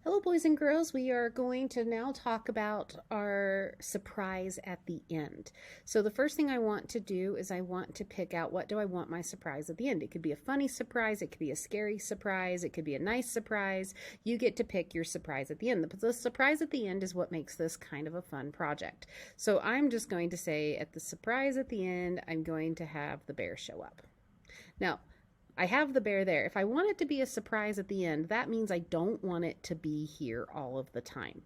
Hello, boys and girls. We are going to now talk about our surprise at the end. So the first thing I want to do is I want to pick out what do I want my surprise at the end. It could be a funny surprise, it could be a scary surprise, it could be a nice surprise. You get to pick your surprise at the end. The surprise at the end is what makes this kind of a fun project. So I'm just going to say at the surprise at the end, I'm going to have the bear show up. Now, I have the bear there. If I want it to be a surprise at the end, that means I don't want it to be here all of the time.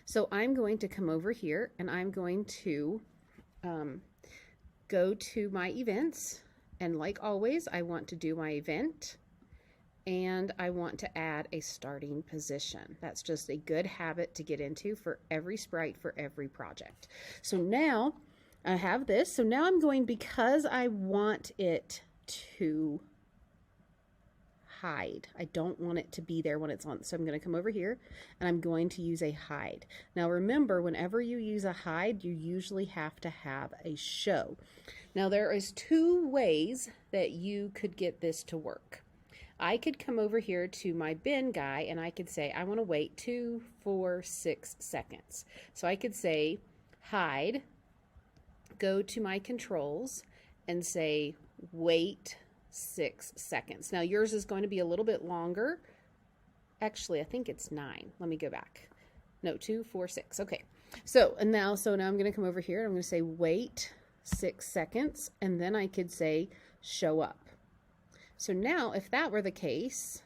So I'm going to come over here and I'm going to go to my events. And like always, I want to do my event and I want to add a starting position. That's just a good habit to get into for every sprite, for every project. So now I have this. So now I'm going, because I want it to hide. I don't want it to be there when it's on. So I'm going to come over here and I'm going to use a hide. Now remember, whenever you use a hide, you usually have to have a show. Now there is two ways that you could get this to work. I could come over here to my bin guy and I could say I want to wait 2, 4, 6 seconds. So I could say hide, go to my controls and say wait 6 seconds. Now yours is going to be a little bit longer. Actually, I think it's 9. Let me go back. No, 2, 4, 6. Okay. So now I'm going to come over here and I'm going to say wait 6 seconds and then I could say show up. So now if that were the case,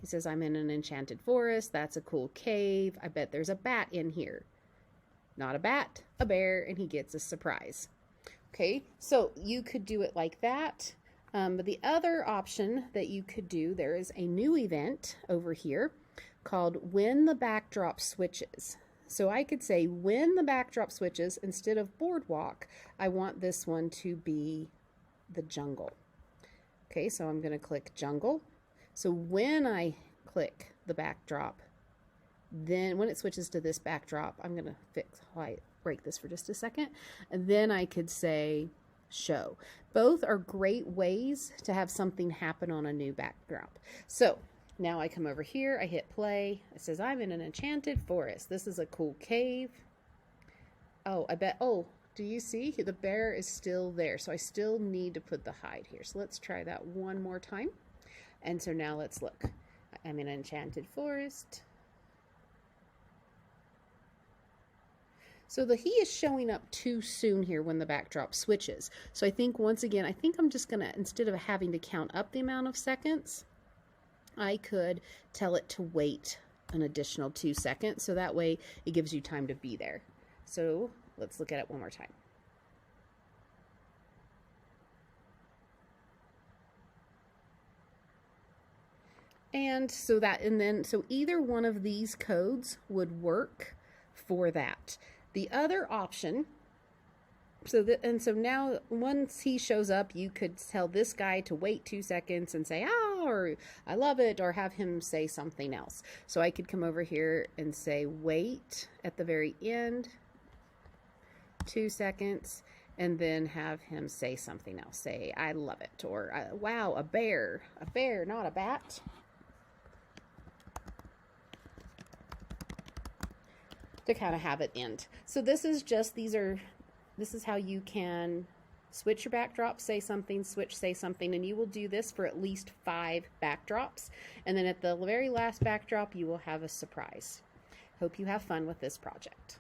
he says I'm in an enchanted forest. That's a cool cave. I bet there's a bat in here. Not a bat, a bear, and he gets a surprise. Okay, so you could do it like that. But the other option that you could do, there is a new event over here called when the backdrop switches. So I could say when the backdrop switches, instead of boardwalk, I want this one to be the jungle. Okay, so I'm going to click jungle. So when I click the backdrop, then when it switches to this backdrop, I'm going to break this for just a second, and then I could say show. Both are great ways to have something happen on a new backdrop. So now I come over here, I hit play. It says I'm in an enchanted forest. This is a cool cave. Oh, do you see? The bear is still there. So I still need to put the hide here. So let's try that one more time. And so now let's look. I'm in an enchanted forest. So he is showing up too soon here when the backdrop switches. So I think once again, I'm just going to, instead of having to count up the amount of seconds, I could tell it to wait an additional 2 seconds. So that way it gives you time to be there. So let's look at it one more time. And so either one of these codes would work for that. The other option, so now once he shows up, you could tell this guy to wait 2 seconds and say, or I love it, or have him say something else. So I could come over here and say wait at the very end, 2 seconds, and then have him say something else. Say, I love it, or wow, a bear, not a bat. To kind of have it end. So this is how you can switch your backdrop, say something, switch, say something, and you will do this for at least 5 backdrops. And then at the very last backdrop, you will have a surprise. Hope you have fun with this project.